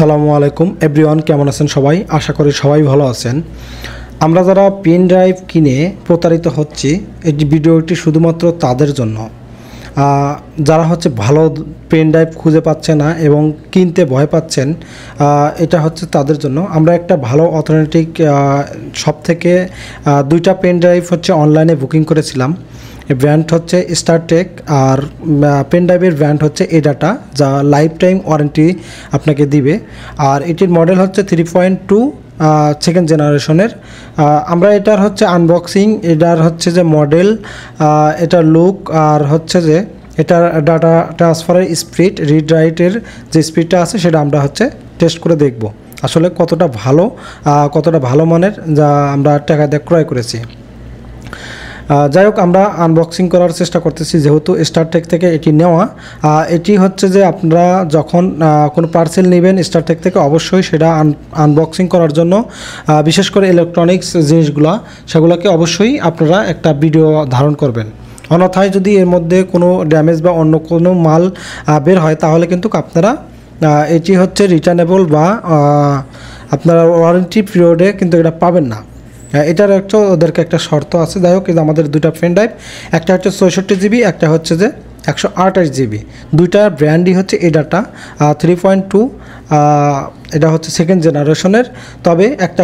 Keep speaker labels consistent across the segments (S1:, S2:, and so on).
S1: আসসালামু আলাইকুম এভরিওয়ান, কেমন আছেন সবাই? আশা করি সবাই ভালো আছেন। আমরা যারা পেন ড্রাইভ কিনে প্রতারিত হচ্ছি, এই ভিডিওটি শুধুমাত্র তাদের জন্য যারা ভালো পেন ড্রাইভ খুঁজে পাচ্ছে না এবং কিনতে ভয় পাচ্ছেন। এটা তাদের জন্য আমরা একটা ভালো অথেন্টিক শপ থেকে দুইটা পেন ড্রাইভ অনলাইনে বুকিং করেছিলাম। ব্র্যান্ড স্টারটেক আর পেন ড্রাইভের ব্র্যান্ড এডাটা, যা লাইফ টাইম ওয়ারেন্টি আপনাকে দিবে। আর এটির মডেল 3.2 সেকেন্ড জেনারেশনের। আমরা এটার আনবক্সিং, এটার যে মডেল, এটার লুক, আর যে এটার ডাটা ট্রান্সফারের স্পিড, রিড রাইটের যে স্পিডটা আছে সেটা আমরা টেস্ট করে দেখব আসলে কতটা ভালো মানের, যা আমরা টাকা দিয়ে ক্রয় করেছি। যাই হোক, আমরা আনবক্সিং করার চেষ্টা করতেছি, যেহেতু স্টারটেক থেকে এটি নেওয়া। এটি যে আপনারা যখন কোনো পার্সেল নেবেন স্টারটেক থেকে, অবশ্যই সেটা আনবক্সিং করার জন্য, বিশেষ করে ইলেকট্রনিক্স জিনিসগুলো, সেগুলোকে অবশ্যই আপনারা একটা ভিডিও ধারণ করবেন। অন্যথায় যদি এর মধ্যে কোনো ড্যামেজ বা অন্য কোনো মাল বের হয়, তাহলে কিন্তু আপনারা এটি রিটার্নেবল বা আপনারা ওয়ারেন্টি পিরিয়ডে কিন্তু এটা পাবেন না। এটার ওদেরকে একটা শর্ত আছে। যাই হোক, কিন্তু আমাদের দুইটা পেন ড্রাইভ, একটা 64 জিবি, একটা যে 128 জিবি। দুইটা ব্র্যান্ডই এডাটা 3.2, এটা সেকেন্ড জেনারেশনের। তবে একটা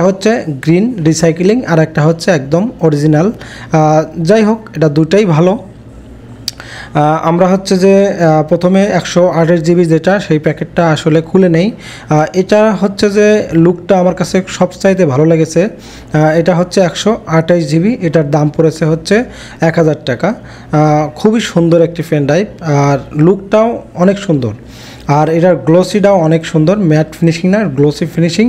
S1: গ্রিন রিসাইক্লিং আর একটা একদম অরিজিনাল। যাই হোক, এটা দুটাই ভালো। আমরা যে প্রথমে 128 জিবি যেটা, সেই প্যাকেটটা আসলে খুলে নেই। এটা যে লুকটা আমার কাছে সবচাইতে ভালো লেগেছে। এটা 128 জিবি, এটার দাম পড়েছে 1000 টাকা। খুবই সুন্দর একটি পেন ড্রাইভ, আর লুকটাও অনেক সুন্দর, আর এটার গ্লোসিটাও অনেক সুন্দর, ম্যাট ফিনিশিং না, গ্লোসি ফিনিশিং।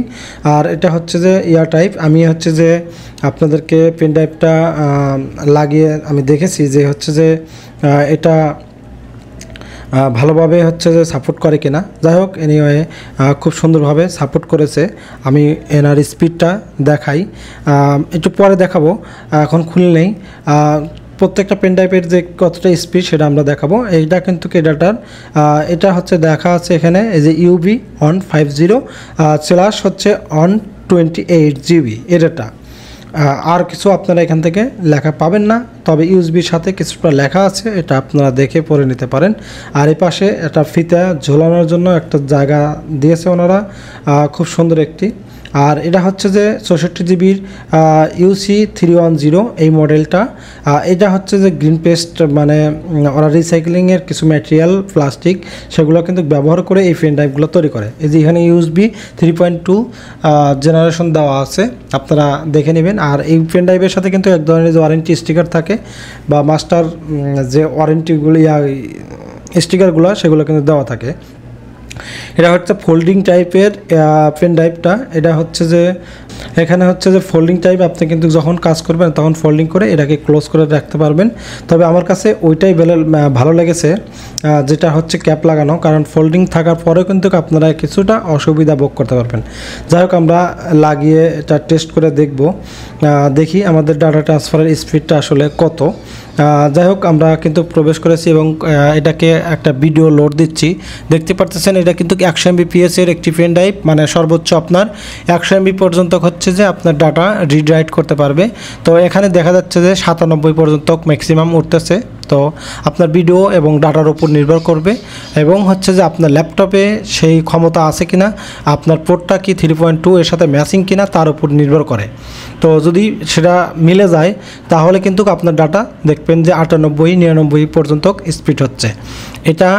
S1: আর এটা যে ইয়ার টাইপ। আমি যে আপনাদেরকে পেন ড্রাইভটা লাগিয়ে আমি দেখেছি যে যে এটা ভালোভাবে যে সাপোর্ট করে কিনা। যাই হোক, এনিওয়ে খুব সুন্দরভাবে সাপোর্ট করেছে। আমি এনার স্পিডটা দেখাই, একটু পরে দেখাবো, এখন খুলে নেই। প্রত্যেকটা পেন ড্রাইভের যে কতটা স্পিড সেটা আমরা দেখাবো। এইটা কিন্তু এডাটার, এটা দেখা আছে এখানে, এই যে UB 150 স্ল্যাশ 128 জিবি এডাটা। আর কিছু আপনারা এখান থেকে লেখা পাবেন না, তবে ইউএসবির সাথে কিছুটা লেখা আছে, এটা আপনারা দেখে পড়ে নিতে পারেন। আর এই পাশে একটা ফিতা ঝোলানোর জন্য একটা জায়গা দিয়েছে ওনারা, খুব সুন্দর একটি। আর এটা যে 64 জিবির UC 310 এই মডেলটা। এটা যে গ্রিন পেস্ট, মানে ওরা রিসাইক্লিংয়ের কিছু ম্যাটেরিয়াল, প্লাস্টিক, সেগুলো কিন্তু ব্যবহার করে এই পেন ড্রাইভগুলো তৈরি করে। এই যে এখানে USB 3.2 জেনারেশন দেওয়া আছে, আপনারা দেখে নেবেন। আর এই পেন ড্রাইভের সাথে কিন্তু এক ধরনের যে ওয়ারেন্টি স্টিকার থাকে, বা মাস্টার যে ওয়ারেন্টিগুলো স্টিকারগুলো, সেগুলো কিন্তু দেওয়া থাকে। এটা ফোল্ডিং টাইপের পেন ড্রাইভটা। এটা যে এখানে যে ফোল্ডিং টাইপ, আপনি কিন্তু যখন কাজ করবেন তখন ফোল্ডিং করে এটাকে ক্লোজ করে রাখতে পারবেন। তবে আমার কাছে ওইটাই ভালো লেগেছে, যেটা ক্যাপ লাগানো, কারণ ফোল্ডিং থাকার পরেও কিন্তু আপনারা কিছুটা অসুবিধা ভোগ করতে পারবেন। যাই হোক, আমরা লাগিয়ে এটা টেস্ট করে দেখি আমাদের ডাটা ট্রান্সফারের স্পিডটা আসলে কত। যাই হোক, আমরা কিন্তু প্রবেশ করেছি এবং এটাকে একটা ভিডিও লোড দিচ্ছি। দেখতে পারতেছেন, এটা কিন্তু 100 MBPS এর একটি পেন ড্রাইভ, মানে সর্বোচ্চ আপনার 100 MB পর্যন্ত যে আপনার ডাটা রিড রাইট করতে পারবে। তো এখানে দেখা যাচ্ছে যে 97 পর্যন্ত ম্যাক্সিমাম উঠতেছে। তো আপনার ভিডিও এবং ডাটার উপর নির্ভর করবে, এবং যে আপনার ল্যাপটপে সেই ক্ষমতা আছে কিনা, আপনার পোর্টটা কি 3.2 এর সাথে ম্যাচিং কিনা, তার উপর নির্ভর করে। তো যদি সেটা মিলে যায়, তাহলে কিন্তু আপনার ডাটা দেখবেন যে 98-99 পর্যন্ত স্পিড হচ্ছে। এটা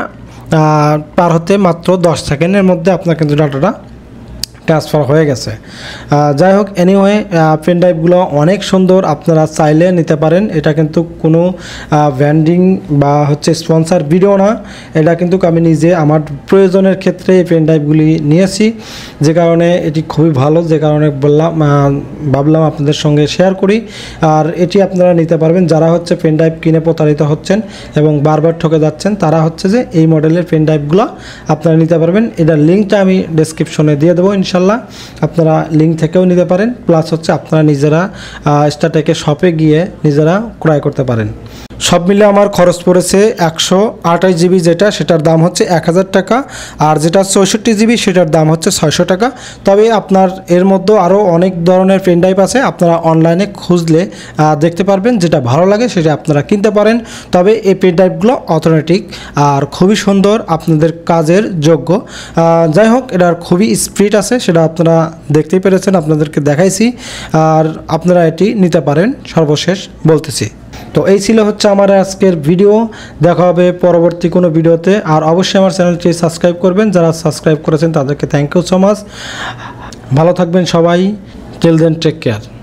S1: পার হতে মাত্র 10 সেকেন্ডের মধ্যে আপনার কিন্তু ডাটাটা ট্রান্সফার হয়ে গেছে। যাই হোক, এনিওয়ে পেন ড্রাইভগুলো অনেক সুন্দর, আপনারা চাইলে নিতে পারেন। এটা কিন্তু কোনো ব্র্যান্ডিং বা স্পন্সার ভিডিও না, এটা কিন্তু আমি নিজে আমার প্রয়োজনের ক্ষেত্রে এই পেন ড্রাইভগুলি নিয়েছি, যে কারণে এটি খুবই ভালো, যে কারণে ভাবলাম আপনাদের সঙ্গে শেয়ার করি। আর এটি আপনারা নিতে পারবেন যারা পেন ড্রাইভ কিনে প্রতারিত হচ্ছেন এবং বারবার ঠকে যাচ্ছেন, তারা যে এই মডেলের পেন ড্রাইভগুলো আপনারা নিতে পারবেন। এটার লিঙ্কটা আমি ডেসক্রিপশনে দিয়ে দেবো, ইনশাল্লাহ আপনারা লিঙ্ক থেকেও নিতে পারেন, প্লাস আপনারা নিজেরা স্টারটেকের শপে গিয়ে নিজেরা ক্রয় করতে পারেন। সব মিলে আমার খরচ পড়েছে 128 জিবি যেটা, সেটার দাম হচ্ছে 1000 টাকা, আর যেটা 64 জিবি সেটার দাম হচ্ছে 600 টাকা। তবে আপনার এর মধ্যে আরও অনেক ধরনের পেন ড্রাইভ আছে, আপনারা অনলাইনে খুঁজলে দেখতে পারবেন, যেটা ভালো লাগে সেটা আপনারা কিনতে পারেন। তবে এই পেন ড্রাইভগুলো অথেন্টিক আর খুবই সুন্দর, আপনাদের কাজের যোগ্য। যাই হোক, এটার খুবই স্পিড আছে, সেটা আপনারা দেখতেই পেরেছেন, আপনাদেরকে দেখাইছি। আর আপনারা এটি নিতে পারেন, সর্বশেষ বলতেছি। তো এই ছিল হচ্ছে আমার আজকের ভিডিও। দেখা হবে পরবর্তী কোনো ভিডিওতে। আর অবশ্যই আমার চ্যানেলটি সাবস্ক্রাইব করবেন, যারা সাবস্ক্রাইব করেছেন তাদেরকে থ্যাংক ইউ সো মাচ। ভালো থাকবেন সবাই। Till then, take care.